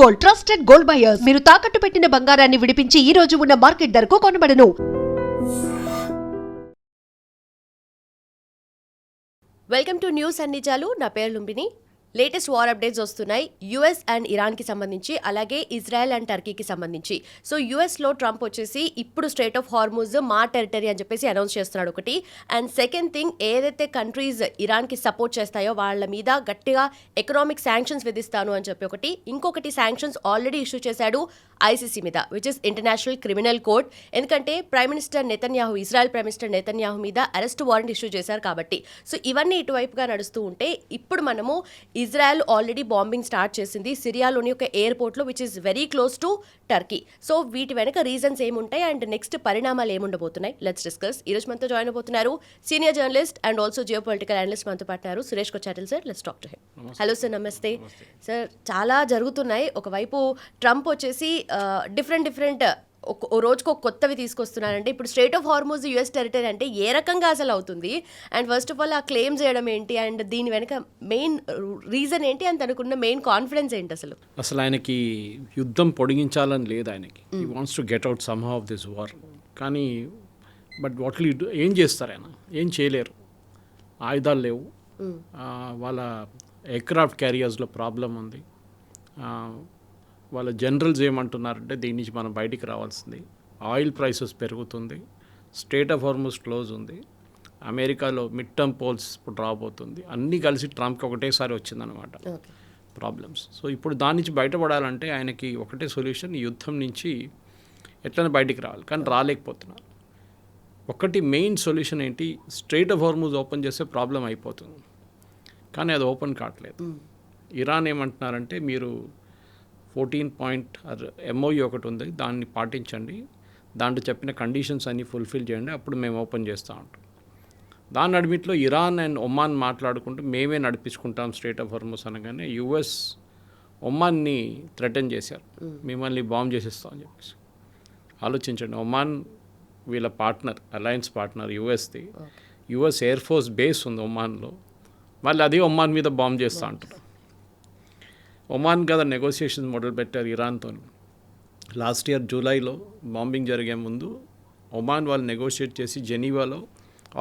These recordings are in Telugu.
Gold, trusted gold buyers. మీరు తాకట్టు పెట్టిన బంగారాన్ని విడిపించి ఈ రోజు ఉన్న మార్కెట్ ధరకు కొనబడను. వెల్కమ్ టు న్యూస్ అన్ని చాలు. నా పేరు లుంబిని. లేటెస్ట్ వార్ అప్డేట్స్ వస్తున్నాయి యుఎస్ అండ్ ఇరాన్కి సంబంధించి, అలాగే ఇజ్రాయెల్ అండ్ టర్కీకి సంబంధించి. సో యుఎస్లో ట్రంప్ వచ్చేసి ఇప్పుడు స్ట్రైట్ ఆఫ్ హార్మూజ్ మా టెరిటరీ అని చెప్పేసి అనౌన్స్ చేస్తున్నాడు ఒకటి. అండ్ సెకండ్ థింగ్, ఏదైతే కంట్రీస్ ఇరాన్కి సపోర్ట్ చేస్తాయో వాళ్ళ మీద గట్టిగా ఎకనామిక్ శాంక్షన్స్ విధిస్తాను అని చెప్పి ఒకటి. ఇంకొకటి శాంక్షన్స్ ఆల్రెడీ ఇష్యూ చేశాడు ఐసీసీ మీద, which is international criminal court. ఎందుకంటే prime minister Netanyahu, Israel prime minister Netanyahu మీద అరెస్ట్ వారెంట్ ఇష్యూ చేశారు కాబట్టి. సో ఇవన్నీ ఇటువైపుగా నడుస్తూ ఉంటే ఇప్పుడు మనము ఇజ్రాయెల్ ఆల్రెడీ బాంబింగ్ స్టార్ట్ చేసింది సిరియాలోని ఒక ఎయిర్పోర్ట్లో, which is very close to Turkey. So వీటి వెనక రీజన్స్ ఏముంటాయి అండ్ నెక్స్ట్ పరిణామాలు ఏముండబోతున్నాయి, లెట్స్ డిస్కస్. ఈరోజు మనతో జాయిన్ అవబోతున్నారు senior journalist and also geopolitical analyst మనతో పాటున్నారు Suresh Kochattil sir. Let's talk to him. Hello sir, నమస్తే సార్. చాలా జరుగుతున్నాయి. ఒకవైపు ట్రంప్ వచ్చేసి డిఫరెంట్ ఓ రోజుకు ఒక కొత్తవి తీసుకొస్తున్నారంటే, ఇప్పుడు straight of Hormuz US territory అంటే ఏ రకంగా అసలు అవుతుంది, అండ్ ఫస్ట్ ఆఫ్ ఆల్ ఆ క్లెయిమ్ చేయడం ఏంటి, అండ్ దీని వెనక మెయిన్ రీజన్ ఏంటి, అండ్ తనకున్న మెయిన్ కాన్ఫిడెన్స్ ఏంటి అసలు ఆయనకి యుద్ధం పొడిగించాలని లేదు ఆయనకి. He wants to get out some how of this war. కానీ బట్ వాట్ విల్ డూ, ఏం చేస్తారు ఆయన? ఏం చేయలేరు. ఆయుధాలు లేవు, వాళ్ళ ఎయిర్క్రాఫ్ట్ క్యారియర్స్లో ప్రాబ్లం ఉంది. వాళ్ళ జనరల్స్ ఏమంటున్నారంటే దీని నుంచి మనం బయటికి రావాల్సింది, ఆయిల్ ప్రైసెస్ పెరుగుతుంది, స్ట్రైట్ ఆఫ్ హార్మూజ్ క్లోజ్ ఉంది, అమెరికాలో మిడ్ టర్మ్ పోల్స్ ఇప్పుడు రాబోతుంది, అన్నీ కలిసి ట్రంప్కి ఒకటేసారి వచ్చిందనమాట ప్రాబ్లమ్స్. సో ఇప్పుడు దాని నుంచి బయటపడాలంటే ఆయనకి ఒకటే సొల్యూషన్, యుద్ధం నుంచి ఎట్లనే బయటికి రావాలి. కానీ రాలేకపోతున్నారు. ఒకటి మెయిన్ సొల్యూషన్ ఏంటి, స్ట్రైట్ ఆఫ్ హార్మూజ్ ఓపెన్ చేస్తే ప్రాబ్లం అయిపోతుంది. కానీ అది ఓపెన్ కావట్లేదు. ఇరాన్ ఏమంటున్నారంటే మీరు 14 పాయింట్ MOU ఒకటి ఉంది, దాన్ని పాటించండి, దాంట్లో చెప్పిన కండిషన్స్ అన్నీ ఫుల్ఫిల్ చేయండి, అప్పుడు మేము ఓపెన్ చేస్తూ ఉంటాం. దాని నడిమిట్లో ఇరాన్ అండ్ ఒమాన్ మాట్లాడుకుంటూ మేమే నడిపించుకుంటాం స్ట్రైట్ ఆఫ్ హార్మూజ్ అనగానే యుఎస్ ఒమాన్ని థ్రెటన్ చేశారు, మిమ్మల్ని బాంబ్ చేసేస్తామని చెప్పేసి. ఆలోచించండి, ఒమాన్ వీళ్ళ పార్ట్నర్, అలయన్స్ పార్ట్నర్ యుఎస్ది. యుఎస్ ఎయిర్ ఫోర్స్ బేస్ ఉంది ఒమాన్లో, మళ్ళీ అది ఒమాన్ మీద బాంబ్ చేస్తూ ఉంటారు. ఒమాన్ కదా నెగోసియేషన్ మొదలుపెట్టారు ఇరాన్తో. లాస్ట్ ఇయర్ జూలైలో బాంబింగ్ జరిగే ముందు ఒమాన్ వాళ్ళు నెగోషియేట్ చేసి జెనీవాలో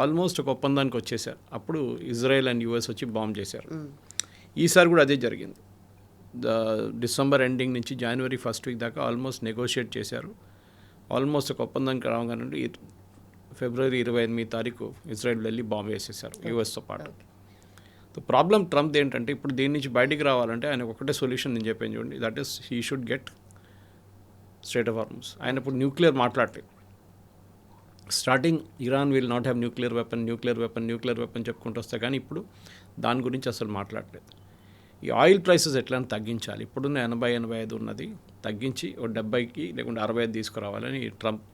ఆల్మోస్ట్ ఒక ఒప్పందానికి వచ్చేసారు. అప్పుడు ఇజ్రాయెల్ అండ్ యుఎస్ వచ్చి బాంబ్ చేశారు. ఈసారి కూడా అదే జరిగింది. డిసెంబర్ ఎండింగ్ నుంచి జనవరి ఫస్ట్ వీక్ దాకా ఆల్మోస్ట్ నెగోషియేట్ చేశారు. ఆల్మోస్ట్ ఒక ఒప్పందానికి రాగానే ఫిబ్రవరి 28 తారీఖు ఇజ్రాయెల్ వెళ్ళి బాంబ్ వేసేసారు యుఎస్తో పాటు. సో ప్రాబ్లం ట్రంప్ ఏంటంటే ఇప్పుడు దీని నుంచి బయటికి రావాలంటే ఆయన ఒకటే సొల్యూషన్ నేను చెప్పాను చూడండి, that is he should get straight of Hormuz. ఆయన ఇప్పుడు న్యూక్లియర్ మాట్లాడలేదు. Starting Iran will not have nuclear weapon చెప్పుకుంటూ వస్తాయి, కానీ ఇప్పుడు దాని గురించి అసలు మాట్లాడలేదు. ఈ ఆయిల్ ప్రైసెస్ ఎట్లా తగ్గించాలి, ఇప్పుడున్న 80-85 ఉన్నది తగ్గించి ఒక 70కి లేకుంటే 65 తీసుకురావాలని ట్రంప్.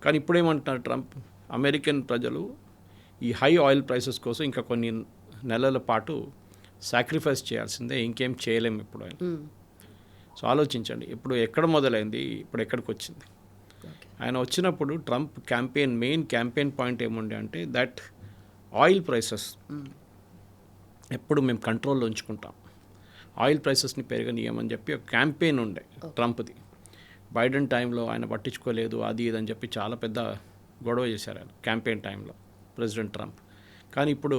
కానీ ఇప్పుడు ఏమంటున్నారు ట్రంప్, అమెరికన్ ప్రజలు ఈ హై ఆయిల్ ప్రైసెస్ కోసం ఇంకా కొన్ని నెలల పాటు సాక్రిఫైస్ చేయాల్సిందే, ఇంకేం చేయలేము ఇప్పుడు ఆయన. సో ఆలోచించండి, ఇప్పుడు ఎక్కడ మొదలైంది, ఇప్పుడు ఎక్కడికి వచ్చింది. ఆయన వచ్చినప్పుడు ట్రంప్ మెయిన్ క్యాంపెయిన్ పాయింట్ ఏముండే అంటే దట్ ఆయిల్ ప్రైసెస్ ఎప్పుడు మేము కంట్రోల్లో ఉంచుకుంటాం, ఆయిల్ ప్రైసెస్ని పెరగనీయమని చెప్పి ఒక క్యాంపెయిన్ ఉండే ట్రంప్ది. బైడెన్ టైంలో ఆయన పట్టించుకోలేదు, అది ఇదని చెప్పి చాలా పెద్ద గొడవ చేశారు ఆయన క్యాంపెయిన్ టైంలో ప్రెసిడెంట్ ట్రంప్. కానీ ఇప్పుడు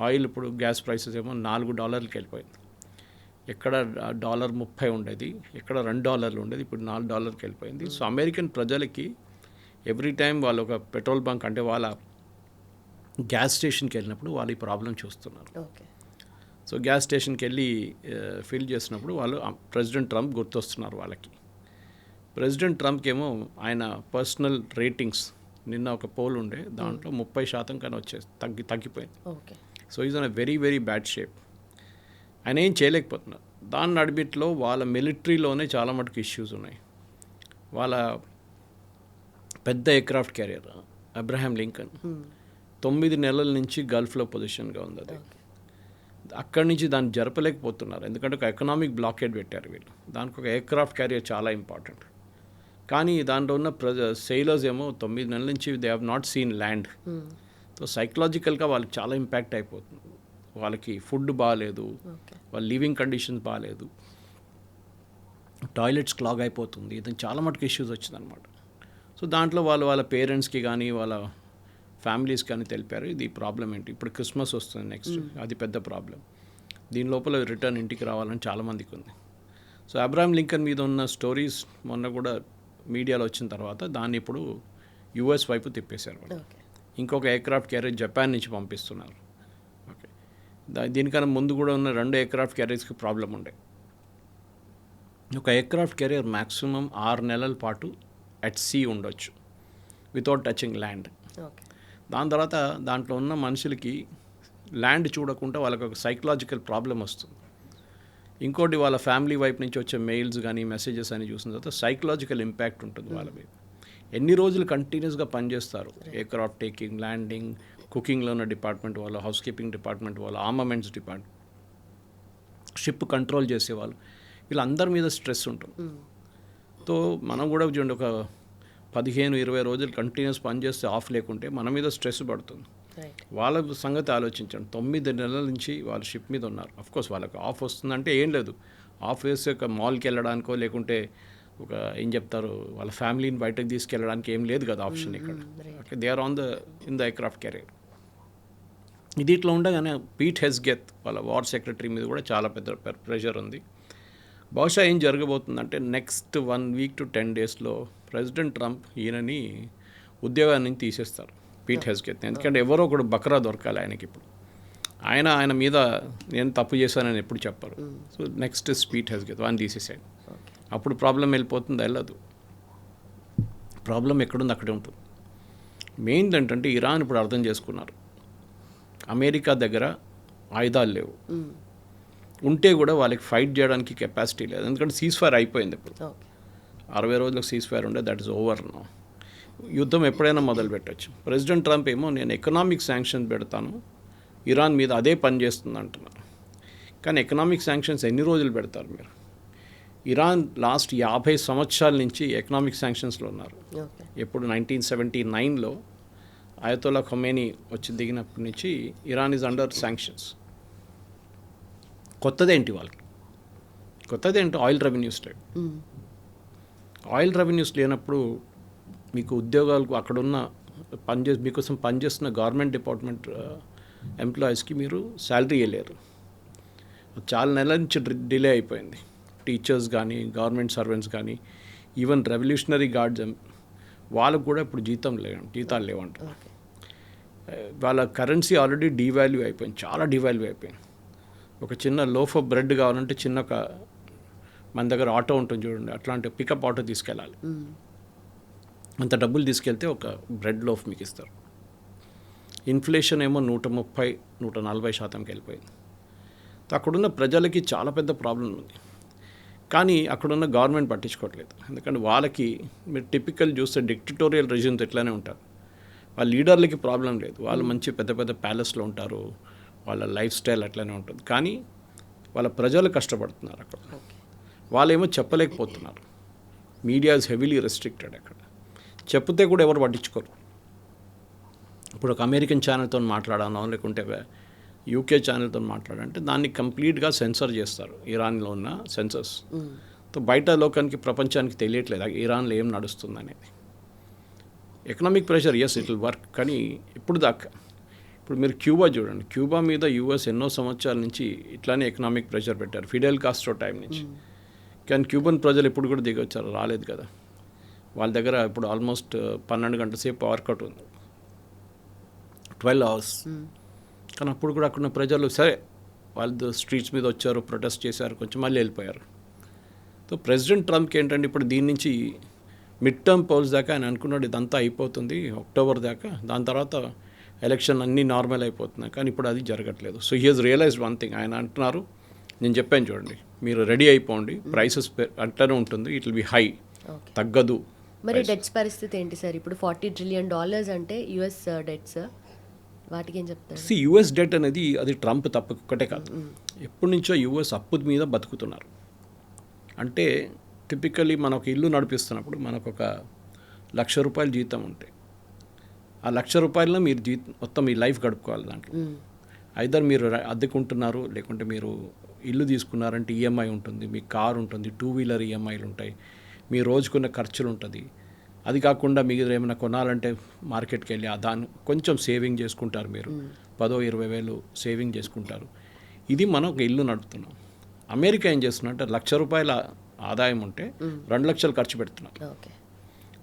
ఆయిల్, ఇప్పుడు గ్యాస్ ప్రైసెస్ ఏమో $4 వెళ్ళిపోయింది. ఎక్కడ $30 ఉండేది, ఎక్కడ $2 ఉండేది, ఇప్పుడు $4 వెళ్ళిపోయింది. సో అమెరికన్ ప్రజలకి ఎవ్రీ టైం వాళ్ళు ఒక పెట్రోల్ బంక్ అంటే వాళ్ళ గ్యాస్ స్టేషన్కి వెళ్ళినప్పుడు వాళ్ళు ఈ ప్రాబ్లం చూస్తున్నారు. సో గ్యాస్ స్టేషన్కి వెళ్ళి ఫిల్ చేసినప్పుడు వాళ్ళు ప్రెసిడెంట్ ట్రంప్ గుర్తొస్తున్నారు వాళ్ళకి. ప్రెసిడెంట్ ట్రంప్కి ఏమో ఆయన పర్సనల్ రేటింగ్స్, నిన్న ఒక పోల్ ఉండే దాంట్లో 30% కన్నా తగ్గిపోయింది. So is on very very bad shape. ఆయన ఏం చేయలేకపోతున్నారు. దాని నడిబిట్లో వాళ్ళ మిలిటరీలోనే చాలా మటుకు ఇష్యూస్ ఉన్నాయి. వాళ్ళ పెద్ద ఎయిర్క్రాఫ్ట్ క్యారియర్ అబ్రహాం లింకన్ 9 నెలల నుంచి గల్ఫ్లో పొజిషన్గా ఉంది. అది అక్కడి నుంచి దాన్ని జరపలేకపోతున్నారు, ఎందుకంటే ఒక ఎకనామిక్ బ్లాకేడ్ పెట్టారు వీళ్ళు. దానికి ఒక ఎయిర్క్రాఫ్ట్ క్యారియర్ చాలా ఇంపార్టెంట్. కానీ దాంట్లో ఉన్న సెయిలర్స్ ఏమో 9 నెలల నుంచి they have not seen land. So సైకలాజికల్గా వాళ్ళకి చాలా ఇంపాక్ట్ అయిపోతుంది. వాళ్ళకి ఫుడ్ బాగాలేదు, వాళ్ళ లివింగ్ కండిషన్స్ బాగాలేదు. టాయిలెట్స్ క్లాగ్ అయిపోతుంది, ఇది చాలా మటుకు ఇష్యూస్ వచ్చిందనమాట. సో దాంట్లో వాళ్ళ పేరెంట్స్కి కానీ వాళ్ళ ఫ్యామిలీస్ కానీ తెలిపారు ఇది ప్రాబ్లం ఏంటి. ఇప్పుడు క్రిస్మస్ వస్తుంది నెక్స్ట్, అది పెద్ద ప్రాబ్లం. దీని లోపల రిటర్న్ ఇంటికి రావాలని చాలామందికి ఉంది. సో అబ్రహాం లింకన్ మీద ఉన్న స్టోరీస్ మొన్న కూడా మీడియాలో వచ్చిన తర్వాత దాన్ని ఇప్పుడు యుఎస్ వైపు తిప్పేశారు వాళ్ళు. ఇంకొక ఎయిర్క్రాఫ్ట్ క్యారియర్ జపాన్ నుంచి పంపిస్తున్నారు. ఓకే, దీనికన్నా ముందు కూడా ఉన్న 2 ఎయిర్క్రాఫ్ట్ క్యారియర్స్కి ప్రాబ్లం ఉండే. ఒక ఎయిర్క్రాఫ్ట్ క్యారియర్ మ్యాక్సిమం 6 నెలల పాటు అట్ సీ ఉండొచ్చు వితౌట్ టచింగ్ ల్యాండ్. దాని తర్వాత దాంట్లో ఉన్న మనుషులకి ల్యాండ్ చూడకుండా వాళ్ళకి ఒక సైకలాజికల్ ప్రాబ్లం వస్తుంది. ఇంకోటి వాళ్ళ ఫ్యామిలీ వైపు నుంచి వచ్చే మెయిల్స్ కానీ మెసేజెస్ అని చూసిన తర్వాత సైకలాజికల్ ఇంపాక్ట్ ఉంటుంది వాళ్ళ మీద. ఎన్ని రోజులు కంటిన్యూస్గా పనిచేస్తారు, ఎయిర్క్రాఫ్ట్ టేకింగ్, ల్యాండింగ్, కుకింగ్లో ఉన్న డిపార్ట్మెంట్ వాళ్ళు, హౌస్ కీపింగ్ డిపార్ట్మెంట్ వాళ్ళు, ఆర్మమెంట్స్ డిపార్ట్మెంట్, షిప్ కంట్రోల్ చేసేవాళ్ళు, వీళ్ళందరి మీద స్ట్రెస్ ఉంటుంది. సో మనం కూడా చూడండి, ఒక 15-20 రోజులు కంటిన్యూస్ పనిచేస్తే ఆఫ్ లేకుంటే మన మీద స్ట్రెస్ పడుతుంది. వాళ్ళ సంగతి ఆలోచించండి. 9 నెలల నుంచి వాళ్ళు షిప్ మీద ఉన్నారు. అఫ్కోర్స్ వాళ్ళకి ఆఫ్ వస్తుందంటే ఏం లేదు, ఆఫ్ వేసి ఒక మాల్కి వెళ్ళడానికో లేకుంటే ఒక ఏం చెప్తారు వాళ్ళ ఫ్యామిలీని బయటకు తీసుకెళ్ళడానికి ఏం లేదు కదా ఆప్షన్ ఇక్కడ. Okay, they are in the aircraft carrier. ఇది ఇట్లా ఉండగానే పీట్ హెస్గెత్ వాళ్ళ వార్ సెక్రటరీ మీద కూడా చాలా పెద్ద ప్రెషర్ ఉంది. బహుశా ఏం జరగబోతుందంటే నెక్స్ట్ 1 వీక్ to 10 డేస్లో ప్రెసిడెంట్ ట్రంప్ ఈయనని ఉద్యోగాన్ని తీసేస్తారు, పీట్ హెస్గెత్. ఎందుకంటే ఎవరో ఒకడు బకరా దొరకాలి ఆయనకి. ఇప్పుడు ఆయన మీద నేను తప్పు చేశానని ఎప్పుడు చెప్పరు. సో నెక్స్ట్ పీట్ హెస్గెత్, వాడిని తీసేసాడు. అప్పుడు ప్రాబ్లం వెళ్ళిపోతుంది, వెళ్ళదు. ప్రాబ్లం ఎక్కడుంది అక్కడే ఉంటుంది. మెయిన్ ఏంటంటే ఇరాన్ ఇప్పుడు అర్థం చేసుకున్నారు అమెరికా దగ్గర ఆయుధాలు లేవు, ఉంటే కూడా వాళ్ళకి ఫైట్ చేయడానికి కెపాసిటీ లేదు. ఎందుకంటే సీజ్ ఫైర్ అయిపోయింది. ఇప్పుడు 60 రోజులకు సీజ్ ఫైర్ ఉండే, దట్ ఈస్ ఓవర్ నౌ. యుద్ధం ఎప్పుడైనా మొదలు పెట్టచ్చు. ప్రెసిడెంట్ ట్రంప్ ఏమో నేను ఎకనామిక్ శాంక్షన్స్ పెడతాను ఇరాన్ మీద, అదే పని చేస్తుంది అంటున్నారు. కానీ ఎకనామిక్ శాంక్షన్స్ ఎన్ని రోజులు పెడతారు మీరు? ఇరాన్ లాస్ట్ 50 సంవత్సరాల నుంచి ఎకనామిక్ శాంక్షన్స్లో ఉన్నారు. ఎప్పుడు 1979లో అయతోలా ఖొమేనీ వచ్చి దిగినప్పటి నుంచి ఇరాన్ ఈజ్ అండర్ శాంక్షన్స్. కొత్తదేంటి వాళ్ళకి? కొత్తదేంటి? ఆయిల్ రెవెన్యూస్ లేవు. ఆయిల్ రెవెన్యూస్ లేనప్పుడు మీకు ఉద్యోగాలకు అక్కడున్న మీకోసం పనిచేస్తున్న గవర్నమెంట్ డిపార్ట్మెంట్ ఎంప్లాయీస్కి మీరు శాలరీ ఇవ్వలేరు. చాలా నెలల నుంచి డిలే అయిపోయింది. టీచర్స్ కానీ, గవర్నమెంట్ సర్వెంట్స్ కానీ, ఈవెన్ రెవల్యూషనరీ గార్డ్స్ వాళ్ళకు కూడా ఇప్పుడు జీతాలు లేవంట. వాళ్ళ కరెన్సీ ఆల్రెడీ డీవాల్యూ అయిపోయింది, చాలా డీవాల్యూ అయిపోయింది. ఒక చిన్న లోఫ్ ఆఫ్ బ్రెడ్ కావాలంటే మన దగ్గర ఆటో ఉంటుంది చూడండి, అట్లాంటి పికప్ ఆటో తీసుకెళ్ళాలి. అంత డబ్బులు తీసుకెళ్తే ఒక బ్రెడ్ లోఫ్ మీకు ఇస్తారు. ఇన్ఫ్లేషన్ ఏమో 130-140% వెళ్ళిపోయింది. అక్కడున్న ప్రజలకి చాలా పెద్ద ప్రాబ్లం ఉంది. కానీ అక్కడున్న గవర్నమెంట్ పట్టించుకోవట్లేదు. ఎందుకంటే వాళ్ళకి మీరు టిపికల్ చూస్తే డిక్టటోరియల్ రెజ్యూమ్స్ ఎట్లానే ఉంటారు. వాళ్ళ లీడర్లకి ప్రాబ్లం లేదు, వాళ్ళు మంచి పెద్ద పెద్ద ప్యాలెస్లో ఉంటారు, వాళ్ళ లైఫ్ స్టైల్ అట్లనే ఉంటుంది. కానీ వాళ్ళ ప్రజలు కష్టపడుతున్నారు అక్కడ. వాళ్ళేమో చెప్పలేకపోతున్నారు. Media is heavily restricted. అక్కడ చెప్తే కూడా ఎవరు పట్టించుకోరు. ఇప్పుడు ఒక అమెరికన్ ఛానల్తో మాట్లాడానో లేకుంటే యూకే ఛానల్తో మాట్లాడంటే దాన్ని కంప్లీట్గా సెన్సర్ చేస్తారు, ఇరాన్లో ఉన్న సెన్సర్స్. బయట లోకానికి, ప్రపంచానికి తెలియట్లేదు ఇరాన్లో ఏం నడుస్తుంది అనేది. Economic pressure, yes it will work. కానీ ఇప్పుడు మీరు క్యూబా చూడండి, క్యూబా మీద యూఎస్ ఎన్నో సంవత్సరాల నుంచి ఇట్లానే ఎకనామిక్ ప్రెషర్ పెట్టారు, ఫిడెల్ కాస్ట్రో టైం నుంచి. కానీ క్యూబన్ ప్రజలు ఇప్పుడు కూడా దిగొచ్చారు, రాలేదు కదా. వాళ్ళ దగ్గర ఇప్పుడు ఆల్మోస్ట్ 12 గంటల సేపు పవర్ కట్ ఉంది, 12 hours. కానీ అప్పుడు కూడా అక్కడున్న ప్రజలు సరే వాళ్ళు స్ట్రీట్స్ మీద వచ్చారు, ప్రొటెస్ట్ చేశారు, కొంచెం మళ్ళీ వెళ్ళిపోయారు. సో ప్రెసిడెంట్ ట్రంప్కి ఏంటంటే ఇప్పుడు దీని నుంచి మిడ్ టర్మ్ పోల్స్ దాకా ఆయన అనుకున్నాడు ఇదంతా అయిపోతుంది అక్టోబర్ దాకా, దాని తర్వాత ఎలక్షన్ అన్నీ నార్మల్ అయిపోతున్నాయి. కానీ ఇప్పుడు అది జరగట్లేదు. So he has realised one thing. ఆయన అంటున్నారు, నేను చెప్పాను చూడండి, మీరు రెడీ అయిపోండి, ప్రైసెస్ అట్లనే ఉంటుంది, ఇట్ విల్ బి హై, తగ్గదు. మరి డెట్స్ పరిస్థితి ఏంటి సార్? ఇప్పుడు $40 trillion అంటే యుఎస్ డెట్స్, వాటికి ఏం చెప్తారు? యుఎస్ డెట్ అనేది అది ట్రంప్ తప్పకొక్కటే కాదు, ఎప్పటి నుంచో యుఎస్ అప్పు మీద బతుకుతున్నారు. అంటే టిపికల్లీ మనం ఒక ఇల్లు నడిపిస్తున్నప్పుడు మనకు ఒక ₹1,00,000 జీతం ఉంటే ఆ ₹1,00,000 మీరు మొత్తం మీ లైఫ్ గడుపుకోవాలి. దాంట్లో ఐదర్ మీరు అద్దెకుంటున్నారు, లేకుంటే మీరు ఇల్లు తీసుకున్నారంటే ఈఎంఐ ఉంటుంది, మీ కార్ ఉంటుంది, 2 వీలర్ ఈఎంఐలు ఉంటాయి, మీ రోజుకున్న ఖర్చులు ఉంటుంది. అది కాకుండా మీరు ఏమైనా కొనాలంటే మార్కెట్కి వెళ్ళి దాన్ని కొంచెం సేవింగ్ చేసుకుంటారు. మీరు 10,000-20,000 సేవింగ్ చేసుకుంటారు. ఇది మనం ఒక ఇల్లు నడుపుతున్నాం. అమెరికా ఏం చేస్తున్నట్టే ₹1,00,000 ఆదాయం ఉంటే 2 లక్షలు ఖర్చు పెడుతున్నారు. ఓకే.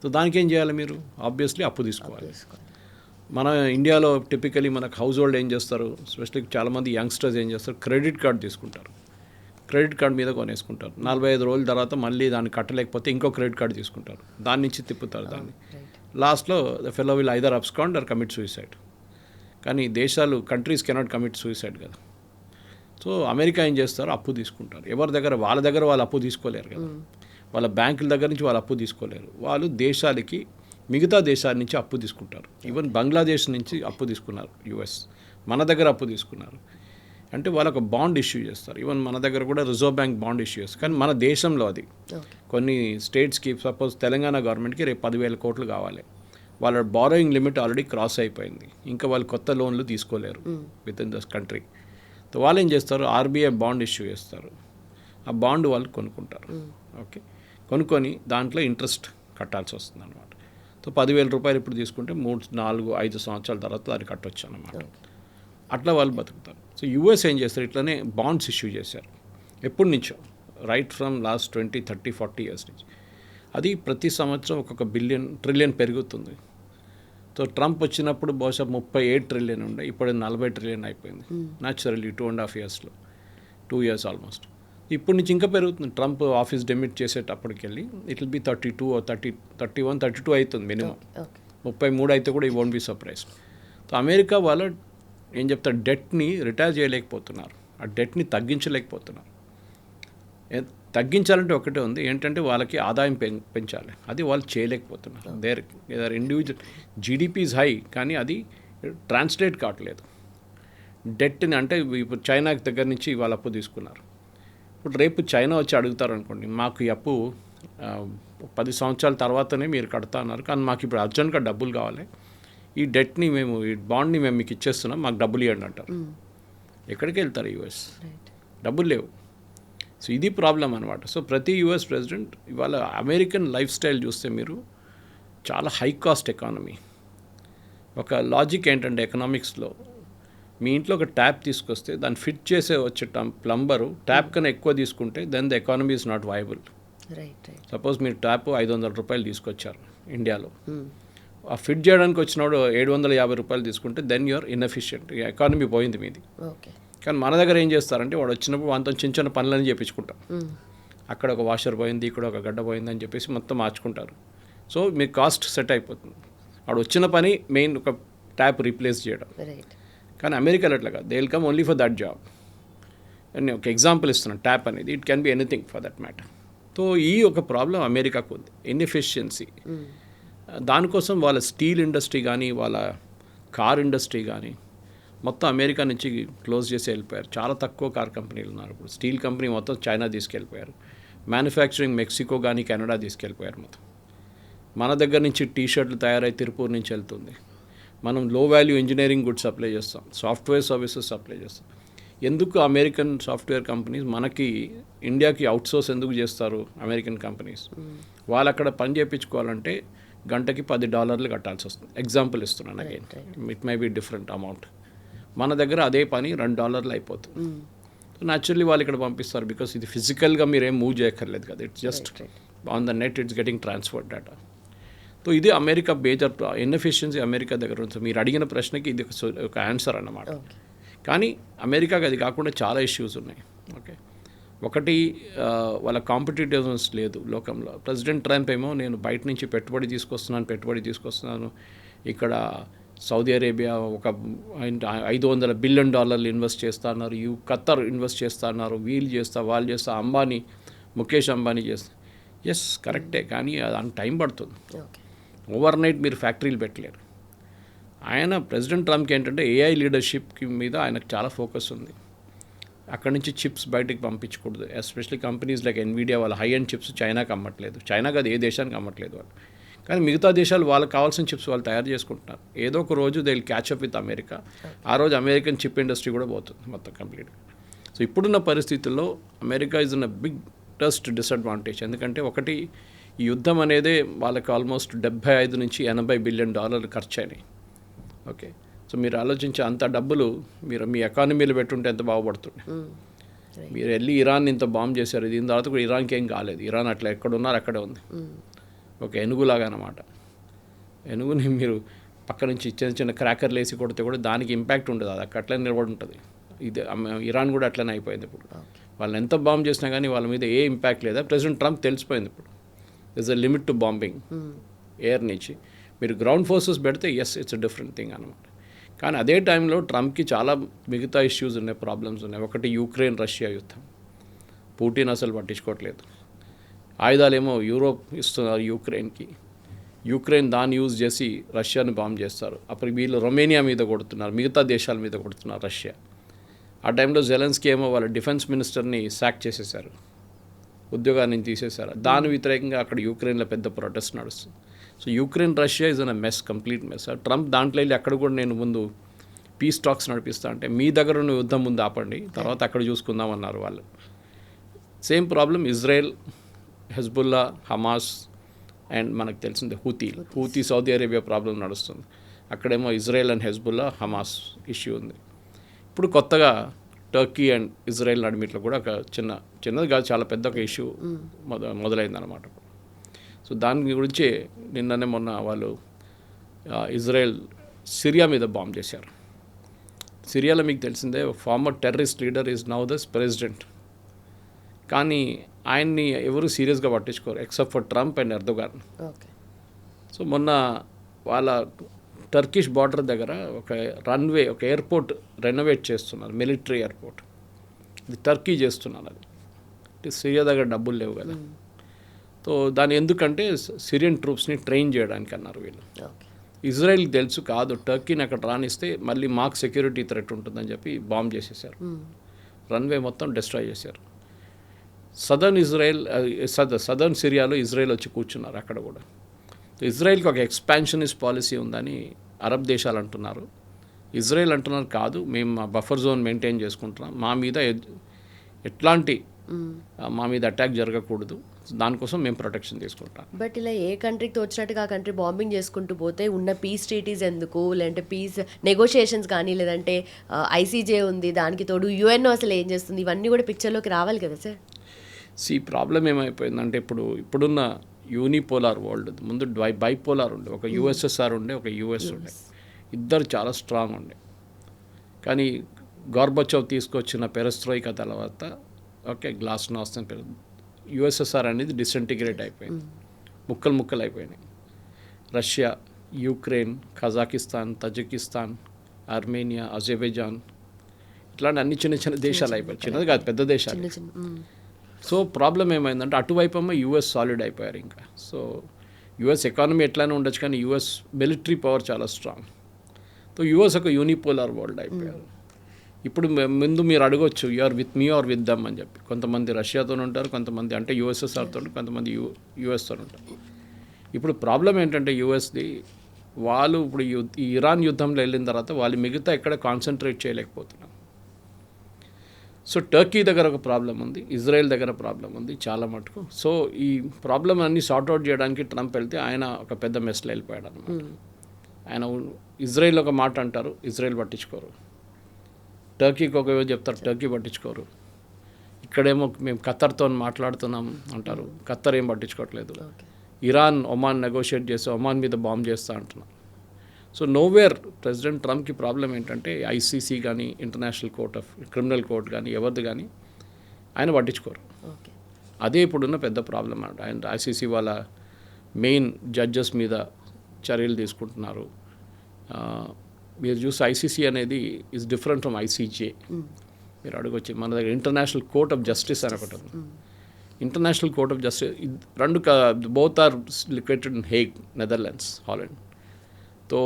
సో దానికి ఏం చేయాలి? మీరు ఆబ్వియస్లీ అప్పు తీసుకోవాలి. మన ఇండియాలో టిపికలీ మనకు హౌస్ హోల్డ్ ఏం చేస్తారు, ఎస్పెషల్లీ చాలామంది యంగ్స్టర్స్ ఏం చేస్తారు, క్రెడిట్ కార్డ్ తీసుకుంటారు. క్రెడిట్ కార్డ్ మీద కొనేసుకుంటారు. 45 రోజుల తర్వాత మళ్ళీ దాన్ని కట్టలేకపోతే ఇంకో క్రెడిట్ కార్డు తీసుకుంటారు, దాని నుంచి తిప్పుతారు దాన్ని. లాస్ట్లో the fellow will either abscond or commit suicide. కానీ దేశాలు, కంట్రీస్ కెనాట్ కమిట్ సూసైడ్ కదా. సో అమెరికా ఏం చేస్తారు, అప్పు తీసుకుంటారు. ఎవరి దగ్గర వాళ్ళ దగ్గర వాళ్ళు అప్పు తీసుకోలేరు కదా, వాళ్ళ బ్యాంకుల దగ్గర నుంచి వాళ్ళు అప్పు తీసుకోలేరు. వాళ్ళు దేశాలకి, మిగతా దేశాల నుంచి అప్పు తీసుకుంటారు. ఈవెన్ బంగ్లాదేశ్ నుంచి అప్పు తీసుకున్నారు యుఎస్, మన దగ్గర అప్పు తీసుకున్నారు. అంటే వాళ్ళకు బాండ్ ఇష్యూ చేస్తారు. ఈవెన్ మన దగ్గర కూడా రిజర్వ్ బ్యాంక్ బాండ్ ఇష్యూ చేస్తారు. కానీ మన దేశంలో అది కొన్ని స్టేట్స్కి, సపోజ్ తెలంగాణ గవర్నమెంట్కి రేపు 10,000 కోట్లు కావాలి, వాళ్ళ బారోయింగ్ లిమిట్ ఆల్రెడీ క్రాస్ అయిపోయింది, ఇంకా వాళ్ళు కొత్త లోన్లు తీసుకోలేరు with in the country. So వాళ్ళు ఏం చేస్తారు, ఆర్బీఐ బాండ్ ఇష్యూ చేస్తారు. ఆ బాండ్ వాళ్ళు కొనుక్కుంటారు. ఓకే, కొనుక్కొని దాంట్లో ఇంట్రెస్ట్ కట్టాల్సి వస్తుంది అనమాట. సో 10,000 రూపాయలు ఇప్పుడు తీసుకుంటే 3, 4, 5 సంవత్సరాల తర్వాత దాన్ని కట్టొచ్చు అనమాట. అట్లా వాళ్ళు బతుకుతారు. సో యూఎస్ ఏం చేస్తారు, ఇట్లానే బాండ్స్ ఇష్యూ చేశారు ఎప్పటి నుంచో, రైట్ ఫ్రమ్ లాస్ట్ 20, 30, 40 ఇయర్స్ నుంచి. అది ప్రతి సంవత్సరం ఒక్కొక్క ట్రిలియన్ పెరుగుతుంది. సో ట్రంప్ వచ్చినప్పుడు బహుశా 38 ట్రిలియన్ ఉండే, ఇప్పుడు 40 ట్రిలియన్ అయిపోయింది న్యాచురల్లీ 2.5 ఇయర్స్లో, 2 ఇయర్స్ ఆల్మోస్ట్. ఇప్పటి నుంచి ఇంకా పెరుగుతుంది. ట్రంప్ ఆఫీస్ డెమిట్ చేసేటప్పటికి వెళ్ళి ఇట్ విల్ బి 32 or 31, 32 అవుతుంది మినిమం. 33 అయితే కూడా ఈ won't be surprised. So America వాళ్ళు ఏం చెప్తారు, డెట్ని రిటైర్ చేయలేకపోతున్నారు, ఆ డెట్ని తగ్గించలేకపోతున్నారు. తగ్గించాలంటే ఒకటే ఉంది, ఏంటంటే వాళ్ళకి ఆదాయం పెంచాలి, అది వాళ్ళు చేయలేకపోతున్నారు. There individual GDP is high, కానీ అది ట్రాన్స్లేట్ కావట్లేదు డెట్ని. అంటే ఇప్పుడు చైనా దగ్గర నుంచి వాళ్ళు అప్పు తీసుకున్నారు. ఇప్పుడు రేపు చైనా వచ్చి అడుగుతారు అనుకోండి, మాకు ఈ అప్పు 10 సంవత్సరాల తర్వాతనే మీరు కడతా అన్నారు, కానీ మాకు ఇప్పుడు అర్జెంట్గా డబ్బులు కావాలి, ఈ డెట్ని మేము, ఈ బాండ్ని మేము మీకు ఇచ్చేస్తున్నాం, మాకు డబ్బులు ఇవ్వండి అంటారు. ఎక్కడికి వెళ్తారు యూఎస్? డబ్బులు లేవు. సో ఇది ప్రాబ్లం అనమాట. సో ప్రతి యూఎస్ ప్రెసిడెంట్ ఇవాళ అమెరికన్ లైఫ్ స్టైల్ చూస్తే మీరు చాలా హై కాస్ట్ ఎకానమీ. ఒక లాజిక్ ఏంటంటే ఎకనామిక్స్లో, మీ ఇంట్లో ఒక ట్యాప్ తీసుకొస్తే దాన్ని ఫిట్ చేసే వచ్చే ప్లంబరు ట్యాప్ కన్నా ఎక్కువ తీసుకుంటే then the economy is not viable. Suppose మీరు ట్యాప్ 500 రూపాయలు తీసుకొచ్చారు ఇండియాలో, ఆ ఫిట్ చేయడానికి వచ్చినప్పుడు 750 రూపాయలు తీసుకుంటే దెన్ యూఆర్ ఇన్ఎఫిషియంట్, ఎకానమీ పోయింది మీది. కానీ మన దగ్గర ఏం చేస్తారంటే, వాడు వచ్చినప్పుడు వాళ్ళతో చిన్న చిన్న పనులని చేయించుకుంటాం. అక్కడ ఒక వాషర్ పోయింది, ఇక్కడ ఒక గడ్డ పోయింది అని చెప్పేసి మొత్తం మార్చుకుంటారు. సో మీ కాస్ట్ సెట్ అయిపోతుంది. వాడు వచ్చిన పని మెయిన్ ఒక ట్యాప్ రీప్లేస్ చేయడం. కానీ అమెరికాలో అట్లా కాదు, they will come only for that job. నేను ఒక ఎగ్జాంపుల్ ఇస్తున్నాను, ట్యాప్ అనేది it can be anything for that matter. So ఈ ఒక ప్రాబ్లం అమెరికాకు ఉంది, ఇన్ఎఫిషియన్సీ. దానికోసం వాళ్ళ స్టీల్ ఇండస్ట్రీ కానీ, వాళ్ళ కార్ ఇండస్ట్రీ కానీ మొత్తం అమెరికా నుంచి క్లోజ్ చేసి వెళ్ళిపోయారు. చాలా తక్కువ కార్ కంపెనీలు ఉన్నారు ఇప్పుడు. స్టీల్ కంపెనీ మొత్తం చైనా తీసుకెళ్ళిపోయారు. మ్యానుఫ్యాక్చరింగ్ మెక్సికో కానీ కెనడా తీసుకెళ్ళిపోయారు మొత్తం. మన దగ్గర నుంచి టీషర్ట్లు తయారై తిరుపూర్ నుంచి వెళ్తుంది. మనం లో వాల్యూ ఇంజనీరింగ్ గుడ్స్ సప్లై చేస్తాం, సాఫ్ట్వేర్ సర్వీసెస్ సప్లై చేస్తాం. ఎందుకు అమెరికన్ సాఫ్ట్వేర్ కంపెనీస్ మనకి ఇండియాకి అవుట్సోర్స్ ఎందుకు చేస్తారు? అమెరికన్ కంపెనీస్ వాళ్ళు అక్కడ పని చేయించుకోవాలంటే గంటకి $10 కట్టాల్సి వస్తుంది. ఎగ్జాంపుల్ ఇస్తున్నాను, again it may be different amount. మన దగ్గర అదే పని $2 అయిపోతుంది. సో న్యాచురల్లీ వాళ్ళు ఇక్కడ పంపిస్తారు, బికాస్ ఇది ఫిజికల్గా మీరు ఏం మూవ్ చేయక్కర్లేదు కదా, it's just on the net it's getting transferred data. So ఇది అమెరికా మేజర్ ఇన్ఎఫిషియన్సీ అమెరికా దగ్గర ఉంది. మీరు అడిగిన ప్రశ్నకి ఇది ఒక ఆన్సర్ అన్నమాట. కానీ అమెరికాకి అది కాకుండా చాలా ఇష్యూస్ ఉన్నాయి. ఓకే, ఒకటి వాళ్ళ కాంపిటేటివ్నెస్ లేదు లోకంలో. ప్రెసిడెంట్ ట్రంప్ ఏమో నేను బయట నుంచి పెట్టుబడి తీసుకొస్తున్నాను, ఇక్కడ సౌదీ అరేబియా ఒక $500 బిలియన్ ఇన్వెస్ట్ చేస్తా అన్నారు, ఖత్తర్ ఇన్వెస్ట్ చేస్తా అన్నారు, వీళ్ళు చేస్తా వాళ్ళు చేస్తా, అంబానీ, ముఖేష్ అంబానీ చేస్తా. ఎస్ కరెక్టే, కానీ దానికి టైం పడుతుంది. ఓవర్ నైట్ మీరు ఫ్యాక్టరీలు పెట్టలేరు. ఆయన ప్రెసిడెంట్ ట్రంప్కి ఏంటంటే ఏఐ లీడర్షిప్కి మీద ఆయనకు చాలా ఫోకస్ ఉంది. అక్కడి నుంచి చిప్స్ బయటకు పంపించకూడదు. ఎస్పెషల్లీ కంపెనీస్ లైక్ ఎన్విడియా వాళ్ళ హై అండ్ చిప్స్ చైనాకి అమ్మట్లేదు, చైనాకి అది ఏ దేశానికి అమ్మట్లేదు వాళ్ళు. కానీ మిగతా దేశాలు వాళ్ళకి కావాల్సిన చిప్స్ వాళ్ళు తయారు చేసుకుంటున్నారు. ఏదో ఒక రోజు they will catch up with America. ఆ రోజు అమెరికన్ చిప్ ఇండస్ట్రీ కూడా పోతుంది మొత్తం కంప్లీట్గా. సో ఇప్పుడున్న పరిస్థితుల్లో America is in a biggest disadvantage. ఎందుకంటే ఒకటి, ఈ యుద్ధం అనేది వాళ్ళకి ఆల్మోస్ట్ 75 నుంచి 80 బిలియన్ డాలర్లు ఖర్చు అయినాయి. ఓకే, సో మీరు ఆలోచించే అంత డబ్బులు మీరు మీ ఎకానమీలో పెట్టుంటే ఎంత బాగుపడుతుండే. మీరు వెళ్ళి ఇరాన్ ఇంత బాంబ్ చేశారు, దీని తర్వాత కూడా ఇరాన్కి ఏం కాలేదు. ఇరాన్ అట్లా ఎక్కడున్నారు అక్కడే ఉంది, ఒక ఏనుగులాగా అన్నమాట. ఏనుగుని మీరు పక్క నుంచి చిన్న చిన్న క్రాకర్లు వేసి కొడితే కూడా దానికి ఇంపాక్ట్ ఉండదు, అది అట్లనే నిలబడి ఉంటుంది. ఇది ఇరాన్ కూడా అట్లనే అయిపోయింది. ఇప్పుడు వాళ్ళని ఎంత బాంబ్ చేసినా కానీ వాళ్ళ మీద ఏ ఇంపాక్ట్ లేదా. ప్రెసిడెంట్ ట్రంప్ తెలిసిపోయింది ఇప్పుడు this a limit to bombing air నుంచి. మీరు గ్రౌండ్ ఫోర్సెస్ పెడితే yes it's a different thing అనమాట. కానీ అదే టైంలో ట్రంప్కి చాలా మిగతా ఇష్యూస్ ఉన్నాయి, ప్రాబ్లమ్స్ ఉన్నాయి. ఒకటి యుక్రెయిన్ రష్యా యుద్ధం, పుటిన్ అసలు పట్టించుకోవట్లేదు. ఆయుధాలేమో యూరోప్ ఇస్తున్నారు యుక్రెయిన్కి, యుక్రెయిన్ దాన్ని యూజ్ చేసి రష్యాని బాంబ్ చేస్తారు. అప్పుడు వీళ్ళు రొమేనియా మీద కొడుతున్నారు, మిగతా దేశాల మీద కొడుతున్నారు రష్యా. ఆ టైంలో జెలెన్స్కీ ఏమో వాళ్ళ డిఫెన్స్ మినిస్టర్ని సాక్ చేసేసారు, ఉద్యోగాన్ని తీసేశారు. దాని వ్యతిరేకంగా అక్కడ యుక్రెయిన్లో పెద్ద ప్రొటెస్ట్ నడుస్తుంది. So Ukraine Russia is an a mess, complete mess. Trump దాంట్లో వెళ్ళి అక్కడ కూడా నేను ముందు పీస్ టాక్స్ నడిపిస్తా అంటే మీ దగ్గర ఉన్న యుద్ధం ముందు ఆపండి, తర్వాత అక్కడ చూసుకుందామన్నారు వాళ్ళు. Same problem Israel, Hezbollah, Hamas and మనకు తెలిసిందే హూతీ సౌదీ అరేబియా ప్రాబ్లం నడుస్తుంది. అక్కడేమో Israel and Hezbollah, Hamas issue ఉంది. ఇప్పుడు కొత్తగా టర్కీ అండ్ ఇజ్రాయెల్ నడిమిట్లో కూడా ఒక చిన్నది కాదు, చాలా పెద్ద ఒక ఇష్యూ మొదలైందనమాట. సో దాని గురించి నిన్ననే మొన్న వాళ్ళు ఇజ్రాయెల్ సిరియా మీద బాంబ్ చేశారు. సిరియాలో మీకు తెలిసిందే former terrorist leader is now the president. కానీ ఆయన్ని ఎవరు సీరియస్గా పట్టించుకోరు except for Trump and Erdogan. సో మొన్న వాళ్ళ టర్కిష్ బార్డర్ దగ్గర ఒక రన్వే, ఒక ఎయిర్పోర్ట్ రెనోవేట్ చేస్తున్నారు, మిలిటరీ ఎయిర్పోర్ట్. ఇది టర్కీ చేస్తున్నారు. అది సిరియా దగ్గర డబ్బులు లేవు కదా. సో దాని ఎందుకంటే సిరియన్ ట్రూప్స్ని ట్రైన్ చేయడానికి అన్నారు వీళ్ళు. ఇజ్రాయెల్కి తెలుసు కాదు, టర్కీని అక్కడ రానిస్తే మళ్ళీ మాకు సెక్యూరిటీ థ్రెట్ ఉంటుందని చెప్పి బాంబ్ చేసేసారు, రన్వే మొత్తం డిస్ట్రాయ్ చేశారు. సదర్న్ సిరియాలో ఇజ్రాయెల్ వచ్చి కూర్చున్నారు అక్కడ కూడా. ఇజ్రాయెల్కి ఒక ఎక్స్పాన్షనిస్ట్ పాలసీ ఉందని అరబ్ దేశాలు అంటున్నారు. ఇజ్రాయెల్ అంటున్నారు కాదు, మేము మా బఫర్ జోన్ మెయింటైన్ చేసుకుంటున్నాం, మా మీద ఎట్లాంటి మా మీద అటాక్ జరగకూడదు, దానికోసం మేము ప్రొటెక్షన్ తీసుకుంటాం. బట్ ఇలా ఏ కంట్రీకి తోచినట్టుగా ఆ కంట్రీ బాంబింగ్ చేసుకుంటూ పోతే ఉన్న పీస్ ట్రీటీస్ ఎందుకు, లేదంటే పీస్ నెగోషియేషన్స్ కానీ, లేదంటే ఐసీజే ఉంది, దానికి తోడు యుఎన్ఓ అసలు ఏం చేస్తుంది, ఇవన్నీ కూడా పిక్చర్లోకి రావాలి కదా సార్. ప్రాబ్లం ఏమైపోయిందంటే ఇప్పుడున్న యూనిపోలార్ వరల్డ్, ముందు బైపోలార్ ఉండే, ఒక యుఎస్ఎస్ఆర్ ఉండే, ఒక యుఎస్ ఉండే, ఇద్దరు చాలా స్ట్రాంగ్ ఉండే. కానీ గోర్బచోవ్ తీసుకొచ్చిన పెరెస్ట్రోయికా తర్వాత ఓకే గ్లాస్నాస్ట్ అని పేరు, యుఎస్ఎస్ఆర్ అనేది డిసింటిగ్రేట్ అయిపోయింది, ముక్కలు అయిపోయినాయి. Russia, Ukraine, Kazakhstan, Tajikistan, Armenia, Azerbaijan ఇట్లాంటి అన్ని చిన్న దేశాలు అయిపోయాయి. చిన్నది కాదు, పెద్ద దేశాలు. సో ప్రాబ్లం ఏమైందంటే అటువైపు ఏమో యుఎస్ సాలిడ్ అయిపోయారు ఇంకా. సో యుఎస్ ఎకానమీ ఎట్లానే ఉండొచ్చు, కానీ యుఎస్ మిలిటరీ పవర్ చాలా స్ట్రాంగ్. సో యుఎస్ ఒక యూనిపోలార్ వరల్డ్ అయిపోయారు. ఇప్పుడు ముందు మీరు అడగొచ్చు you are with me or with them అని చెప్పి. కొంతమంది రష్యాతో ఉంటారు, కొంతమంది అంటే యుఎస్ఎస్ఆర్తో, కొంతమంది యుఎస్తో ఉంటారు. ఇప్పుడు ప్రాబ్లం ఏంటంటే యుఎస్ది, వాళ్ళు ఇప్పుడు ఈ ఇరాన్ యుద్ధంలో వెళ్ళిన తర్వాత వాళ్ళు మిగతా ఎక్కడ కాన్సన్ట్రేట్ చేయలేకపోతున్నారు. సో టర్కీ దగ్గర ఒక ప్రాబ్లం ఉంది, ఇజ్రాయెల్ దగ్గర ప్రాబ్లం ఉంది చాలా మటుకు. సో ఈ ప్రాబ్లం అన్ని సార్ట్అవుట్ చేయడానికి ట్రంప్ వెళ్తే ఆయన ఒక పెద్ద మెస్లో వెళ్ళిపోయాడు అనమాట. ఆయన ఇజ్రాయెల్ ఒక మాట అంటారు, ఇజ్రాయెల్ పట్టించుకోరు. టర్కీకి ఒక చెప్తారు, టర్కీ పట్టించుకోరు. ఇక్కడేమో మేము ఖత్తర్తో మాట్లాడుతున్నాం అంటారు, ఖత్తర్ ఏం పట్టించుకోవట్లేదు. ఇరాన్ ఒమాన్ నెగోషియేట్ చేసి ఒమాన్ మీద బాంబ్ చేస్తా అంటున్నారు. సో నోవేర్ ప్రెసిడెంట్ ట్రంప్కి ప్రాబ్లం ఏంటంటే ఐసీసీ కానీ, international court of criminal court కానీ, ఎవరిది కానీ ఆయన పట్టించుకోరు. అదే ఇప్పుడున్న పెద్ద ప్రాబ్లం అన్నమాట. ఆయన ఐసీసీ వాళ్ళ మెయిన్ జడ్జెస్ మీద చర్యలు తీసుకుంటున్నారు. మీరు చూస్తే ఐసీసీ అనేది ఈజ్ డిఫరెంట్ ఫ్రమ్ ఐసీజే. మీరు అడగొచ్చి మన దగ్గర ఇంటర్నేషనల్ కోర్ట్ ఆఫ్ జస్టిస్ అని ఒకటి ఉంది. ఇంటర్నేషనల్ కోర్ట్ ఆఫ్ జస్టిస్ రెండు both are located in Hague, Netherlands, Holland. So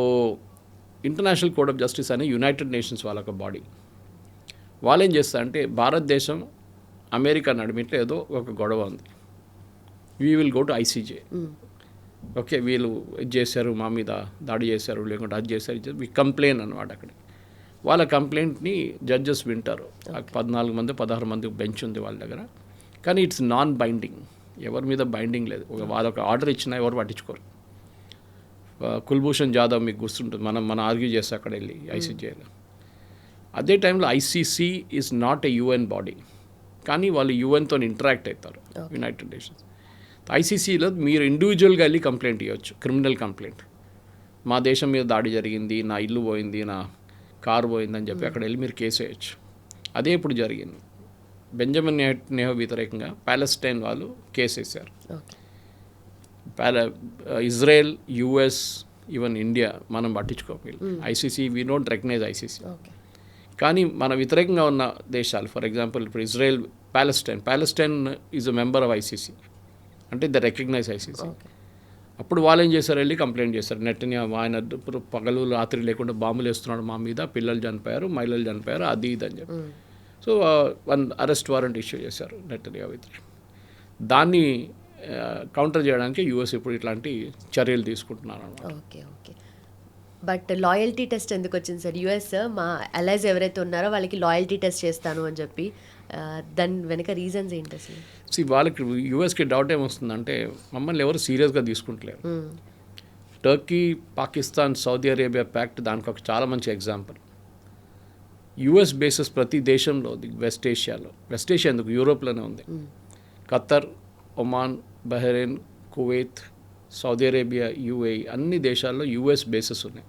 international court of justice అనే యునైటెడ్ నేషన్స్ వాళ్ళ ఒక బాడీ. వాళ్ళు ఏం చేస్తారంటే భారతదేశం అమెరికా నడిమిట్లో ఏదో ఒక గొడవ ఉంది, we will go to ICJ. Okay వీళ్ళు ఇది చేశారు, మా మీద దాడి చేశారు, లేకుంటే అది చేశారు, వి కంప్లైన్ అనమాట. అక్కడ వాళ్ళ కంప్లైంట్ని జడ్జెస్ వింటారు. 14 మంది 16 మంది బెంచ్ ఉంది వాళ్ళ దగ్గర. కానీ ఇట్స్ నాన్ బైండింగ్, ఎవరి మీద బైండింగ్ లేదు. వాళ్ళొక ఆర్డర్ ఇచ్చినా ఎవరు పట్టించుకోరు. కుల్భూషణ్ జాదవ్ మీకు గుర్తుంటుంది, మనం ఆర్గ్యూ చేస్తే అక్కడ వెళ్ళి ఐసీజేలో. అదే టైంలో ICC is not a UN body, కానీ వాళ్ళు యుఎన్తో ఇంటరాక్ట్ అవుతారు, యునైటెడ్ నేషన్స్. ఐసీసీలో మీరు ఇండివిజువల్గా వెళ్ళి కంప్లైంట్ ఇవ్వచ్చు, క్రిమినల్ కంప్లైంట్. మా దేశం మీద దాడి జరిగింది, నా ఇల్లు పోయింది, నా కారు పోయిందని చెప్పి అక్కడ వెళ్ళి మీరు కేసు వేయచ్చు. అదే ఇప్పుడు జరిగింది. బెంజమిన్ నెహ్రూ వ్యతిరేకంగా ప్యాలెస్టైన్ వాళ్ళు కేసు వేశారు. ఇజ్రాయెల్, యుఎస్, ఈవెన్ ఇండియా మనం పట్టించుకోవాలి. ICC we don't recognise ICC. కానీ మన వ్యతిరేకంగా ఉన్న దేశాలు, ఫర్ ఎగ్జాంపుల్ ఇప్పుడు Israel, Palestine is a member of ICC, అంటే ద రికగ్నైజ్ ఐసీసీ. అప్పుడు వాళ్ళు ఏం చేశారు, వెళ్ళి కంప్లైంట్ చేశారు. నెట్టన్యాహు ఆయన ఇప్పుడు పగలు రాత్రి లేకుండా బాంబులు వేస్తున్నాడు మా మీద, పిల్లలు చనిపోయారు, మహిళలు చనిపోయారు, అది ఇది అని చెప్పి. So one arrest warrant issue చేశారు నెట్టన్యాహు వ్యతిరేకంగా. దాన్ని కౌంటర్ చేయడానికి యూఎస్ ఇప్పుడు ఇట్లాంటి చర్యలు తీసుకుంటున్నారు అన్నమాట. Okay okay. But loyalty test ఎందుకు వచ్చింది సార్? యుఎస్ మా అలైజ్ ఎవరైతే ఉన్నారో వాళ్ళకి లాయల్టీ టెస్ట్ చేస్తాను అని చెప్పి, దాని వెనక రీజన్స్ ఏంటి అసలు? వాళ్ళకి యూఎస్కి డౌట్ ఏమొస్తుందంటే మమ్మల్ని ఎవరు సీరియస్గా తీసుకుంటలేరు. Turkey, Pakistan, Saudi Arabia pact దానికి ఒక చాలా మంచి ఎగ్జాంపుల్. యుఎస్ బేసెస్ ప్రతి దేశంలో ఉంది. వెస్ట్ ఏషియా ఎందుకు, యూరోప్లోనే ఉంది. Khattar, Oman, Bahrain, Kuwait, Saudi Arabia, UAE అన్ని దేశాల్లో యుఎస్ బేసెస్ ఉన్నాయి.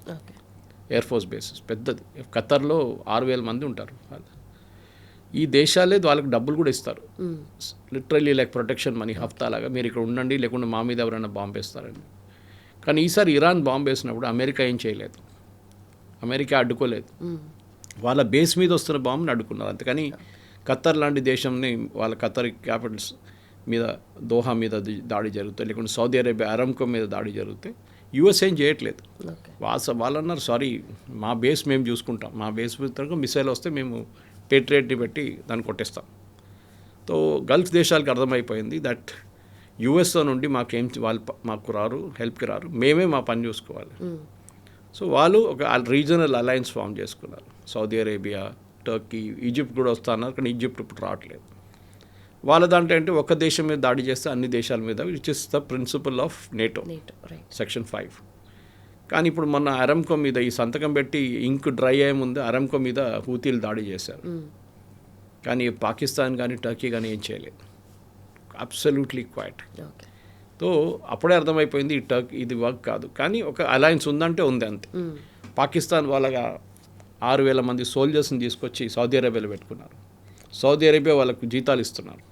ఎయిర్ ఫోర్స్ బేసెస్ పెద్దది. ఖత్తర్లో 6,000 మంది ఉంటారు. ఈ దేశాలే వాళ్ళకి డబ్బులు కూడా ఇస్తారు, లిటరల్లీ లైక్ ప్రొటెక్షన్ మనీ, హఫ్తా లాగా మీరు ఇక్కడ ఉండండి, లేకుండా మా మీద ఎవరైనా బాంబు వేస్తారని. కానీ ఈసారి ఇరాన్ బాంబు వేసినప్పుడు అమెరికా ఏం చేయలేదు, అమెరికా అడ్డుకోలేదు. వాళ్ళ బేస్ మీద వస్తున్న బాంబుని అడ్డుకున్నారు. అంతేకాని ఖత్తర్ లాంటి దేశంని, వాళ్ళ ఖత్తర్ క్యాపిటల్స్ మీద, దోహా మీద దాడి జరుగుతాయి, లేకుంటే సౌదీ అరేబియా అరామ్కో మీద దాడి జరుగుతాయి, యూఎస్ ఏం చేయట్లేదు. వాళ్ళు అన్నారు, సారీ మా బేస్ మేము చూసుకుంటాం, మా బేస్ మీద మిసైల్ వస్తే మేము పేట్రియట్ని పెట్టి దాన్ని కొట్టేస్తాం. సో గల్ఫ్ దేశాలకు అర్థమైపోయింది దట్ యూఎస్తో నుండి వాళ్ళు మాకు రారు, హెల్ప్కి రారు, మేమే మా పని చూసుకోవాలి. సో వాళ్ళు ఒక రీజనల్ అలయన్స్ ఫామ్ చేసుకున్నారు. సౌదీ అరేబియా, టర్కీ, ఈజిప్ట్ కూడా వస్తున్నారు, కానీ ఈజిప్ట్ ఇప్పుడు రావట్లేదు. వాళ్ళ దాంట్లో అంటే ఒక దేశం మీద దాడి చేస్తే అన్ని దేశాల మీద, which is the principle of NATO, section 5. కానీ ఇప్పుడు మొన్న అరామ్కో మీద ఈ సంతకం పెట్టి ఇంక్ డ్రై అయ్యే ముందు అరామ్కో మీద హూతీలు దాడి చేశారు. కానీ పాకిస్తాన్ కానీ టర్కీ కానీ ఏం చేయలేదు, అబ్సల్యూట్లీ క్వైట్. సో అప్పుడే అర్థమైపోయింది ఇది వర్క్ కాదు. కానీ ఒక అలయన్స్ ఉందంటే ఉంది అంతే. పాకిస్తాన్ వాళ్ళగా 6,000 మంది సోల్జర్స్ని తీసుకొచ్చి సౌదీ అరేబియాలో పెట్టుకున్నారు. సౌదీ అరేబియా వాళ్ళకు జీతాలు ఇస్తున్నారు.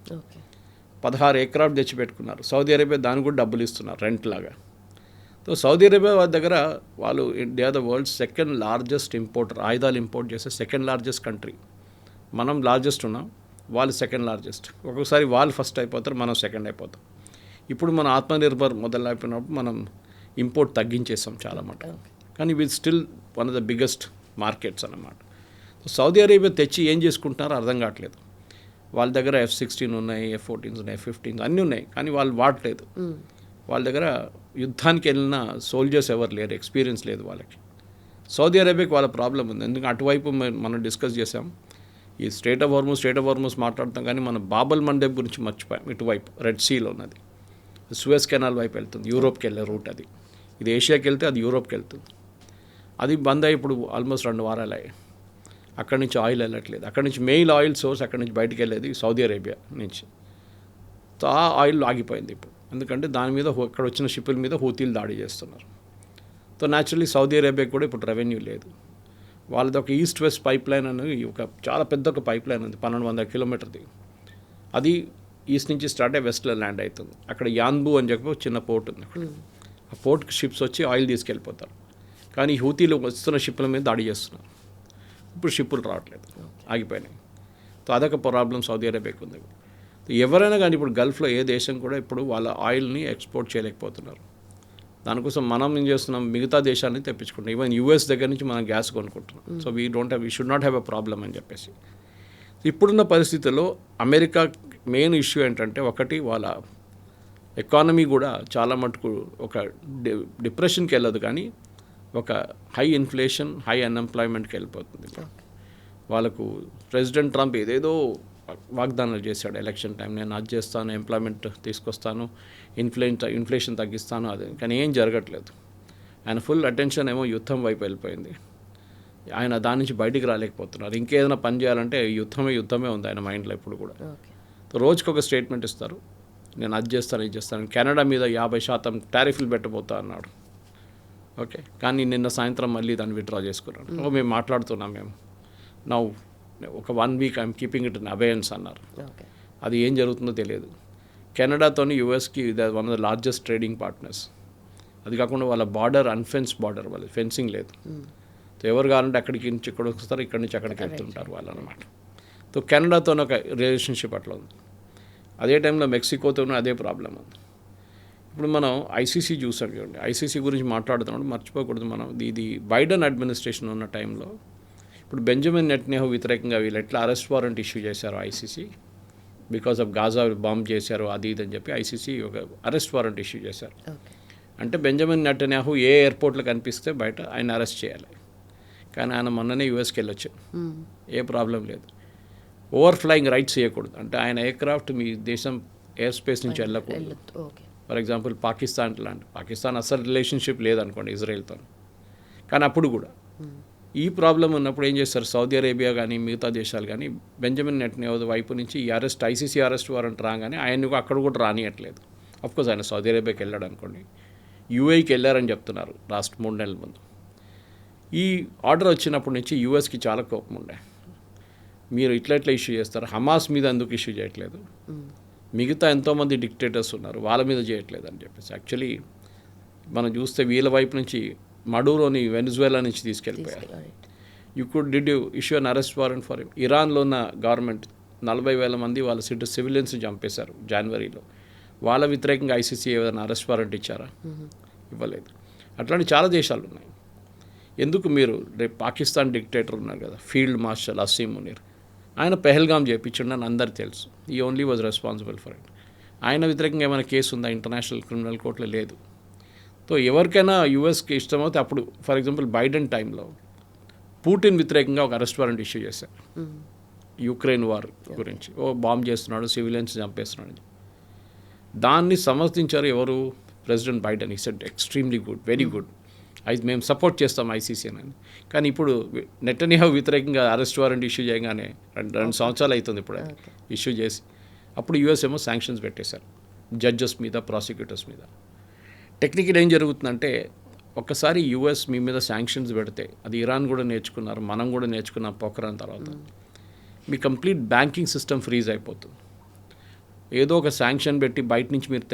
16 ఎకరాలు తెచ్చిపెట్టుకున్నారు. సౌదీ అరేబియా దానికి కూడా డబ్బులు ఇస్తున్నారు రెంట్ లాగా. సో సౌదీ అరేబియా వాళ్ళ దగ్గర వాళ్ళు they are the world second largest importer, ఆయుధాలు ఇంపోర్ట్ చేసే సెకండ్ లార్జెస్ట్ కంట్రీ. మనం లార్జెస్ట్ ఉన్నాం, వాళ్ళు సెకండ్ లార్జెస్ట్. ఒక్కొక్కసారి వాళ్ళు ఫస్ట్ అయిపోతారు, మనం సెకండ్ అయిపోతాం. ఇప్పుడు మన ఆత్మనిర్భర్ మొదలైపోయినప్పుడు మనం ఇంపోర్ట్ తగ్గించేసాం చాలా మటుకు. కానీ ఇది still one of the biggest markets అన్నమాట. సౌదీ అరేబియా తెచ్చి ఏం చేసుకుంటున్నారో అర్థం కావట్లేదు. వాళ్ళ దగ్గర F-16 ఉన్నాయి, F-14 ఉన్నాయి, F-15 అన్నీ ఉన్నాయి, కానీ వాళ్ళు వాడలేదు. వాళ్ళ దగ్గర యుద్ధానికి వెళ్ళిన సోల్జర్స్ ఎవరు లేరు, ఎక్స్పీరియన్స్ లేదు వాళ్ళకి. సౌదీ అరేబియాకి వాళ్ళ ప్రాబ్లం ఉంది. ఎందుకంటే అటువైపు మనం డిస్కస్ చేసాం, ఈ స్ట్రైట్ ఆఫ్ హార్మూజ్ మాట్లాడుతాం, కానీ మన బాబల్ మండబ్ గురించి మర్చిపోయాం. ఇటువైపు రెడ్ సీలో ఉన్నది, సూయజ్ కెనాల్ వైపు వెళ్తుంది, యూరోప్కి వెళ్ళే రూట్ అది. ఇది ఏషియాకి వెళ్తే అది యూరోప్కి వెళ్తుంది. అది బంద్ అయ్యి ఇప్పుడు ఆల్మోస్ట్ 2 వారాలు అయ్యాయి. అక్కడి నుంచి ఆయిల్ వెళ్ళట్లేదు. అక్కడి నుంచి మెయిన్ ఆయిల్ సోర్స్ అక్కడి నుంచి బయటికి వెళ్ళేది సౌదీ అరేబియా నుంచి. సో ఆ ఆయిల్ ఆగిపోయింది ఇప్పుడు, ఎందుకంటే దాని మీద అక్కడ వచ్చిన షిప్పుల మీద హూతీలు దాడి చేస్తున్నారు. సో న్యాచురల్లీ సౌదీ అరేబియాకి కూడా ఇప్పుడు రెవెన్యూ లేదు. వాళ్ళది ఒక ఈస్ట్ వెస్ట్ పైప్ లైన్ అనేది ఒక చాలా పెద్ద ఒక పైప్ లైన్ ఉంది, 1200 కిలోమీటర్ది. అది ఈస్ట్ నుంచి స్టార్ట్ అయ్యి వెస్ట్లో ల్యాండ్ అవుతుంది. అక్కడ యాన్బు అని చెప్పి ఒక చిన్న పోర్ట్ ఉంది. అక్కడ ఆ పోర్ట్కి షిప్స్ వచ్చి ఆయిల్ తీసుకెళ్ళిపోతారు. కానీ హూతీలు వస్తున్న షిప్పుల మీద దాడి చేస్తున్నారు. ఇప్పుడు షిప్పులు రావట్లేదు, ఆగిపోయినాయి. సో అదొక ప్రాబ్లం సౌదీ అరేబియాకి ఉంది. ఎవరైనా కానీ ఇప్పుడు గల్ఫ్లో ఏ దేశం కూడా ఇప్పుడు వాళ్ళ ఆయిల్ని ఎక్స్పోర్ట్ చేయలేకపోతున్నారు. దానికోసం మనం ఏం చేస్తున్నాం, మిగతా దేశాన్ని తెప్పించుకుంటాం. ఈవెన్ యూఎస్ దగ్గర నుంచి మనం గ్యాస్ కొనుక్కుంటున్నాం. So we should not have a problem అని చెప్పేసి. ఇప్పుడున్న పరిస్థితుల్లో అమెరికా మెయిన్ ఇష్యూ ఏంటంటే, ఒకటి వాళ్ళ ఎకానమీ కూడా చాలా మటుకు ఒక డిప్రెషన్కి వెళ్ళదు, కానీ ఒక హై ఇన్ఫ్లేషన్, హై అన్ఎంప్లాయ్మెంట్కి వెళ్ళిపోతుంది. వాళ్ళకు ప్రెసిడెంట్ ట్రంప్ ఏదేదో వాగ్దానాలు చేశాడు ఎలక్షన్ టైం, నేను అది చేస్తాను, ఎంప్లాయ్మెంట్ తీసుకొస్తాను, ఇన్ఫ్లేషన్ తగ్గిస్తాను, అది కానీ ఏం జరగట్లేదు. ఆయన ఫుల్ అటెన్షన్ ఏమో యుద్ధం వైపు వెళ్ళిపోయింది. ఆయన దాని నుంచి బయటికి రాలేకపోతున్నారు. ఇంకేదైనా పని చేయాలంటే యుద్ధమే ఉంది ఆయన మైండ్లో ఇప్పుడు కూడా. రోజుకి ఒక స్టేట్మెంట్ ఇస్తారు, నేను అది చేస్తాను, ఇది చేస్తాను. కెనడా మీద 50% టారిఫ్లు పెట్టబోతా అన్నాడు. ఓకే, కానీ నిన్న సాయంత్రం మళ్ళీ దాన్ని విత్డ్రా చేసుకున్నాడు. మేము మాట్లాడుతున్నాం, మేము నౌ ఒక 1 week I'm keeping it in abeyance అన్నారు. అది ఏం జరుగుతుందో తెలియదు. కెనడాతోని యూఎస్కి one of the largest trading partners. అది కాకుండా వాళ్ళ బార్డర్ అన్ఫెన్స్ బార్డర్, వాళ్ళ ఫెన్సింగ్ లేదు. సో ఎవరు కావాలంటే అక్కడికి నుంచి ఇక్కడ వస్తారు, ఇక్కడి నుంచి అక్కడికి వెళ్తుంటారు వాళ్ళు అనమాట. సో కెనడాతో ఒక రిలేషన్షిప్ అట్లా ఉంది. అదే టైంలో మెక్సికోతోనూ అదే ప్రాబ్లం ఉంది. ఇప్పుడు మనం ఐసీసీ చూసాం చూడండి, ఐసీసీ గురించి మాట్లాడుతున్నప్పుడు మర్చిపోకూడదు మనం, ఇది బైడెన్ అడ్మినిస్ట్రేషన్ ఉన్న టైంలో ఇప్పుడు బెంజమిన్ నెటన్యాహు వ్యతిరేకంగా వీళ్ళు ఎట్లా అరెస్ట్ వారెంట్ ఇష్యూ చేశారు ICC, because of Gaza bomb చేశారు అది ఇది అని చెప్పి ఐసీసీ ఒక అరెస్ట్ వారెంట్ ఇష్యూ చేశారు. అంటే బెంజమిన్ నెటన్యాహు ఏ ఎయిర్పోర్ట్లో కనిపిస్తే బయట ఆయన అరెస్ట్ చేయాలి. కానీ ఆయన మొన్ననే యూఎస్కి వెళ్ళొచ్చారు, ఏ ప్రాబ్లం లేదు. ఓవర్ ఫ్లయింగ్ రైట్స్ చేయకూడదు, అంటే ఆయన ఎయిర్క్రాఫ్ట్ మీ దేశం ఎయిర్ స్పేస్ నుంచి వెళ్ళకూడదు. ఫర్ ఎగ్జాంపుల్ పాకిస్తాన్ అసలు రిలేషన్షిప్ లేదనుకోండి ఇజ్రాయెల్తో, కానీ అప్పుడు కూడా ఈ ప్రాబ్లం ఉన్నప్పుడు ఏం చేస్తారు సౌదీ అరేబియా కానీ మిగతా దేశాలు కానీ బెంజమిన్ నెటన్యాహు వైపు నుంచి ఈ ఐసీసీ అరెస్ట్ వారెంట్ రాగానే ఆయన్ని అక్కడ కూడా రానియట్లేదు. అఫ్కోర్స్ ఆయన సౌదీ అరేబియాకి వెళ్ళాడు అనుకోండి, యూఏఈకి వెళ్ళారని చెప్తున్నారు లాస్ట్ 3 నెలల ముందు. ఈ ఆర్డర్ వచ్చినప్పటి నుంచి యూఎస్కి చాలా కోపం ఉండే, మీరు ఇట్లా ఇష్యూ చేస్తారు, హమాస్ మీద ఎందుకు ఇష్యూ చేయట్లేదు, మిగతా ఎంతోమంది డిక్టేటర్స్ ఉన్నారు వాళ్ళ మీద చేయట్లేదు అని చెప్పేసి. యాక్చువల్లీ మనం చూస్తే వీళ్ళ వైపు నుంచి మడూరోని వెనిజువేలా నుంచి తీసుకెళ్ళిపోయారు. Did you issue an arrest warrant for him? ఇరాన్లో ఉన్న గవర్నమెంట్ 40,000 మంది వాళ్ళ సివిలియన్స్ని చంపేశారు జనవరిలో. వాళ్ళ వ్యతిరేకంగా ఐసీసీ ఏదైనా అరెస్ట్ వారెంట్ ఇచ్చారా? ఇవ్వలేదు. అట్లాంటి చాలా దేశాలు ఉన్నాయి. ఎందుకు మీరు రేపు పాకిస్తాన్ డిక్టేటర్ ఉన్నారు కదా, ఫీల్డ్ మార్షల్ అసీం మునీర్, ఆయన పెహల్గాం చేయించండి అని అందరికీ తెలుసు. ఈ only was responsible for it. ఆయన వ్యతిరేకంగా ఏమైనా కేసు ఉందా ఇంటర్నేషనల్ క్రిమినల్ కోర్టులో? లేదు. సో ఎవరికైనా యూఎస్కి ఇష్టమైతే అప్పుడు ఫర్ ఎగ్జాంపుల్ బైడెన్ టైంలో పుటిన్ వ్యతిరేకంగా ఒక అరెస్ట్ వారెంట్ ఇష్యూ చేశారు యుక్రెయిన్ వార్ గురించి. బాంబ్ చేస్తున్నాడు, సివిలియన్స్ చంపేస్తున్నాడు. దాన్ని సమర్థించారు ఎవరు? President Biden. He said extremely good, very good, మేము సపోర్ట్ చేస్తాం ఐసీసీ అని. కానీ ఇప్పుడు నెటన్యాహు వ్యతిరేకంగా అరెస్ట్ వారెంట్ ఇష్యూ చేయగానే 2 సంవత్సరాలు అవుతుంది ఇప్పుడు ఇష్యూ చేసి, అప్పుడు యూఎస్ ఏమో శాంక్షన్స్ పెట్టేశారు జడ్జెస్ మీద, ప్రాసిక్యూటర్స్ మీద. టెక్నికల్ ఏం జరుగుతుందంటే ఒక్కసారి యూఎస్ మీ మీద శాంక్షన్స్ పెడితే, అది ఇరాన్ కూడా నేర్చుకున్నారు, మనం కూడా నేర్చుకున్నాం పోఖరాన్ తర్వాత, మీ కంప్లీట్ బ్యాంకింగ్ సిస్టమ్ ఫ్రీజ్ అయిపోతుంది. ఏదో ఒక శాంక్షన్ పెట్టి బయట నుంచి మీరు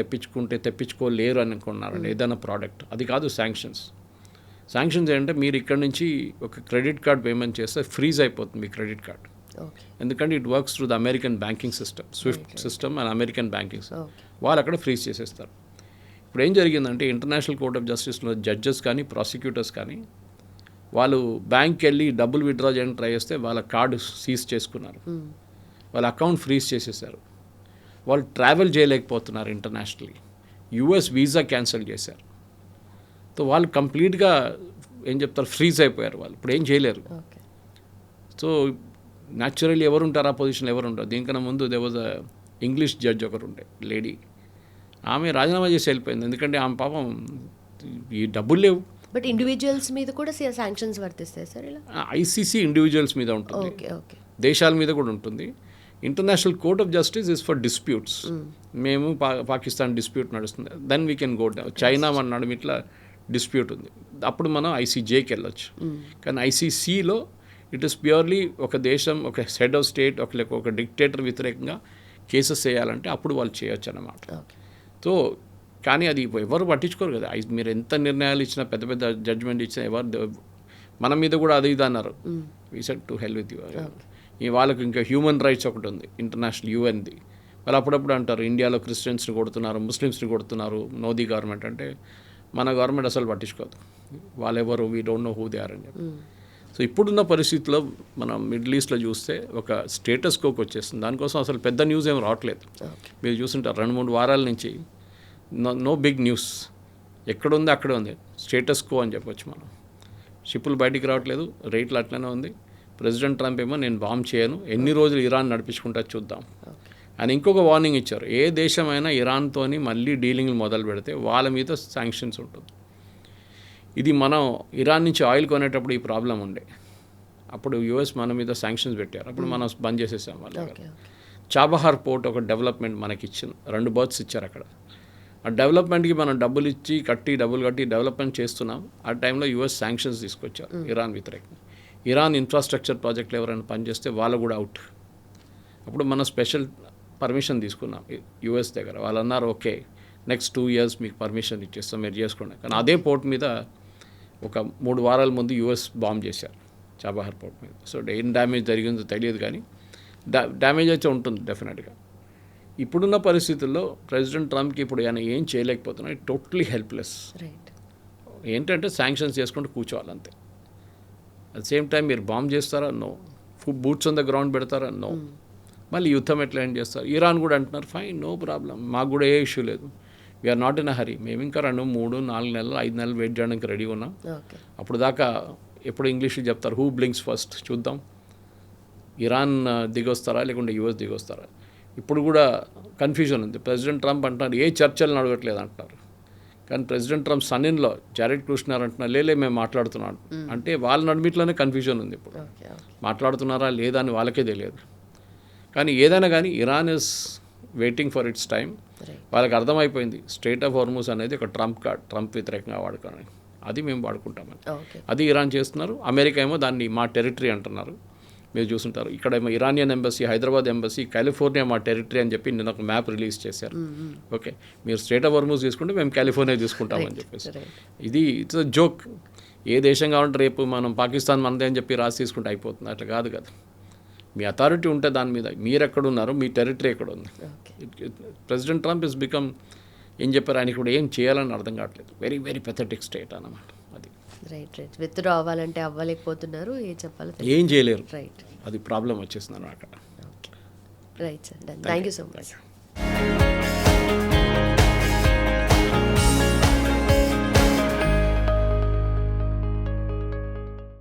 తెప్పించుకోలేరు అనుకున్నారండి ఏదైనా ప్రోడక్ట్, అది కాదు శాంక్షన్స్. ఏంటంటే మీరు ఇక్కడ నుంచి ఒక క్రెడిట్ కార్డ్ పేమెంట్ చేస్తే ఫ్రీజ్ అయిపోతుంది మీ క్రెడిట్ కార్డ్. ఎందుకంటే it works through the American banking system, Swift system and American banking system. వాళ్ళు అక్కడ ఫ్రీజ్ చేసేస్తారు. ఇప్పుడు ఏం జరిగిందంటే ఇంటర్నేషనల్ కోర్ట్ ఆఫ్ జస్టిస్లో జడ్జెస్ కానీ ప్రాసిక్యూటర్స్ కానీ వాళ్ళు బ్యాంక్కి వెళ్ళి డబ్బులు విత్డ్రా చేయడానికి ట్రై చేస్తే వాళ్ళ కార్డు సీజ్ చేసుకున్నారు, వాళ్ళ అకౌంట్ ఫ్రీజ్ చేసేసారు. వాళ్ళు ట్రావెల్ చేయలేకపోతున్నారు ఇంటర్నేషనల్లీ. యూఎస్ వీసా క్యాన్సిల్ చేశారు. సో వాళ్ళు కంప్లీట్గా ఏం చెప్తారు, ఫ్రీజ్ అయిపోయారు. వాళ్ళు ఇప్పుడు ఏం చేయలేరు. సో న్యాచురల్లీ ఎవరు ఉంటారు ఆ పొజిషన్లో? ఎవరు ఉంటారు? దీనికన్నా ముందు దే వాజ్ ఇంగ్లీష్ జడ్జ్ ఒకరు ఉండే లేడీ, ఆమె రాజీనామా చేసి వెళ్ళిపోయింది. ఎందుకంటే ఆమె పాపం ఈ డబ్బులు లేవు. బట్ ఇండివిజువల్స్ మీద కూడా శాంక్షన్స్ వర్తిస్తాయి సార్ ఇలా? ఐసీసీ ఇండివిజువల్స్ మీద ఉంటుంది, దేశాల మీద కూడా ఉంటుంది. International court of justice is for disputes. మేము పాకిస్తాన్ డిస్ప్యూట్ నడుస్తుంది, then we can go down. China అన్నాడు ఇట్లా డిస్ప్యూట్ ఉంది, అప్పుడు మనం ఐసీజేకి వెళ్ళొచ్చు. కానీ ఐసీసీలో ఇట్ ఈస్ ప్యూర్లీ ఒక దేశం, ఒక హెడ్ ఆఫ్ స్టేట్, ఒక డిక్టేటర్ వ్యతిరేకంగా కేసెస్ చేయాలంటే అప్పుడు వాళ్ళు చేయొచ్చు అన్నమాట. సో కానీ అది ఎవరు పట్టించుకోరు కదా. మీరు ఎంత నిర్ణయాలు ఇచ్చినా, పెద్ద పెద్ద జడ్జ్మెంట్ ఇచ్చినా, ఎవరు మన మీద కూడా అది ఇది అన్నారు. We said to hell with you. ఈ వాళ్ళకి ఇంకా హ్యూమన్ రైట్స్ ఒకటి ఉంది ఇంటర్నేషనల్ యుఎన్ది. వాళ్ళు అప్పుడప్పుడు అంటారు ఇండియాలో క్రిస్టియన్స్ని కొడుతున్నారు, ముస్లిమ్స్ని కొడుతున్నారు మోదీ గవర్నమెంట్. అంటే మన గవర్నమెంట్ అసలు పట్టించుకోదు, వాళ్ళెవరు, we don't know who they are అని చెప్పి. సో ఇప్పుడున్న పరిస్థితిలో మనం మిడిల్ ఈస్ట్లో చూస్తే ఒక స్టేటస్ కోకి వచ్చేస్తుంది. దానికోసం అసలు పెద్ద న్యూస్ ఏం రావట్లేదు. మీరు చూస్తుంటారు 2-3 వారాల నుంచి నో బిగ్ న్యూస్. ఎక్కడుంది అక్కడే ఉంది, స్టేటస్ కో అని చెప్పొచ్చు మనం. షిప్పులు బయటికి రావట్లేదు, రేట్లు అట్లనే ఉంది. ప్రెసిడెంట్ ట్రంప్ ఏమో నేను బాంబ్ చేయను, ఎన్ని రోజులు ఇరాన్ నడిపించుకుంటా చూద్దాం అని ఇంకొక వార్నింగ్ ఇచ్చారు. ఏ దేశమైనా ఇరాన్తోని మళ్ళీ డీలింగ్లు మొదలు పెడితే వాళ్ళ మీద శాంక్షన్స్ ఉంటుంది. ఇది మనం ఇరాన్ నుంచి ఆయిల్ కొనేటప్పుడు ఈ ప్రాబ్లం ఉండే, అప్పుడు యుఎస్ మన మీద శాంక్షన్స్ పెట్టారు, అప్పుడు మనం బంద్ చేసేసాం వాళ్ళు. చాబహార్ పోర్ట్ ఒక డెవలప్మెంట్ మనకి ఇచ్చింది, 2 బర్త్స్ ఇచ్చారు అక్కడ. ఆ డెవలప్మెంట్కి మనం డబ్బులు కట్టి డెవలప్మెంట్ చేస్తున్నాం. ఆ టైంలో యుఎస్ శాంక్షన్స్ తీసుకొచ్చారు ఇరాన్ వ్యతిరేకంగా. ఇరాన్ ఇన్ఫ్రాస్ట్రక్చర్ ప్రాజెక్టులు ఎవరైనా పనిచేస్తే వాళ్ళు కూడా అవుట్. అప్పుడు మనం స్పెషల్ పర్మిషన్ తీసుకున్నాం యుఎస్ దగ్గర. వాళ్ళు అన్నారు ఓకే నెక్స్ట్ 2 years మీకు పర్మిషన్ ఇచ్చేస్తాం, మీరు చేసుకోండి. కానీ అదే పోర్ట్ మీద ఒక 3 వారాల ముందు యుఎస్ బాంబ్ చేశారు చాబహార్ పోర్ట్ మీద. సో ఏం డ్యామేజ్ జరిగిందో తెలియదు, కానీ డ్యామేజ్ అయితే ఉంటుంది డెఫినెట్గా. ఇప్పుడున్న పరిస్థితుల్లో ప్రెసిడెంట్ ట్రంప్కి ఇప్పుడు ఆయన ఏం చేయలేకపోతున్నాడు, టోటలీ హెల్ప్లెస్. ఏంటంటే శాంక్షన్స్ చేసుకుంటూ కూర్చోవాలి అంతే. అట్ సేమ్ టైం మీరు బాంబ్ చేస్తారా? No. Boots on the ground పెడతారా? నో. మళ్ళీ యుద్ధం ఎట్లా ఏం చేస్తారు? ఇరాన్ కూడా అంటున్నారు ఫైన్, నో ప్రాబ్లం, మాకు కూడా ఏ ఇష్యూ లేదు, వీఆర్ నాట్ ఇన్ అ హరీ, మేము ఇంకా 2, 3, 4 నెలలు 5 నెలలు వెయిట్ చేయడానికి రెడీగా ఉన్నాం. అప్పుడు దాకా ఎప్పుడు ఇంగ్లీష్లో చెప్తారు, హూ బ్లింక్స్ ఫస్ట్ చూద్దాం, ఇరాన్ దిగొస్తారా లేకుంటే యుఎస్ దిగొస్తారా. ఇప్పుడు కూడా కన్ఫ్యూజన్ ఉంది. ప్రెసిడెంట్ ట్రంప్ అంటున్నారు ఏ చర్చలు నడవట్లేదు అంటున్నారు, కానీ ప్రెసిడెంట్ ట్రంప్ సన్నిన్లో జారెడ్ కుష్నర్ అంటున్నారు లేలే మేము మాట్లాడుతున్నాం. అంటే వాళ్ళ నడిమిట్లోనే కన్ఫ్యూజన్ ఉంది. ఇప్పుడు మాట్లాడుతున్నారా లేదా అని వాళ్ళకే తెలియదు. కానీ ఏదైనా కానీ Iran is waiting for it's time. వాళ్ళకి అర్థమైపోయింది స్ట్రైట్ ఆఫ్ హార్మూజ్ అనేది ఒక ట్రంప్ కార్డ్, ట్రంప్ వ్యతిరేకంగా వాడుకోవడానికి. అది మేము వాడుకుంటామని అది ఇరాన్ చేస్తున్నారు. అమెరికా ఏమో దాన్ని మా టెరిటరీ అంటున్నారు. మీరు చూసుంటారు ఇక్కడ ఏమో Iranian embassy, Hyderabad embassy, California మా టెరిటరీ అని చెప్పి నిన్న ఒక మ్యాప్ రిలీజ్ చేశారు. ఓకే మీరు స్ట్రైట్ ఆఫ్ హార్మూజ్ తీసుకుంటే మేము కాలిఫోర్నియా తీసుకుంటామని చెప్పేసి. ఇది ఇట్స్ అ జోక్. ఏ దేశం కావాలంటే రేపు మనం పాకిస్తాన్ మనదే అని చెప్పి రాసి తీసుకుంటే అయిపోతుంది, అట్లా కాదు కదా. మీ అథారిటీ ఉంటే దాని మీద మీరు ఎక్కడున్నారు, మీ టెరిటరీ ఎక్కడ ఉంది. ప్రెసిడెంట్ ట్రంప్ ఇస్ బికమ్ ఏం చెప్పారు, ఆయనకి కూడా ఏం చేయాలని అర్థం కావట్లేదు. వెరీ వెరీ పెథటిక్ స్టేట్ అన్నమాట అది. రైట్ విత్డ్రా అవ్వాలంటే అవ్వలేకపోతున్నారు, ఏం చెప్పాలి ఏం చేయలేరు. రైట్ అది ప్రాబ్లం వచ్చేసింది అక్కడ. Right sir, thank you so much.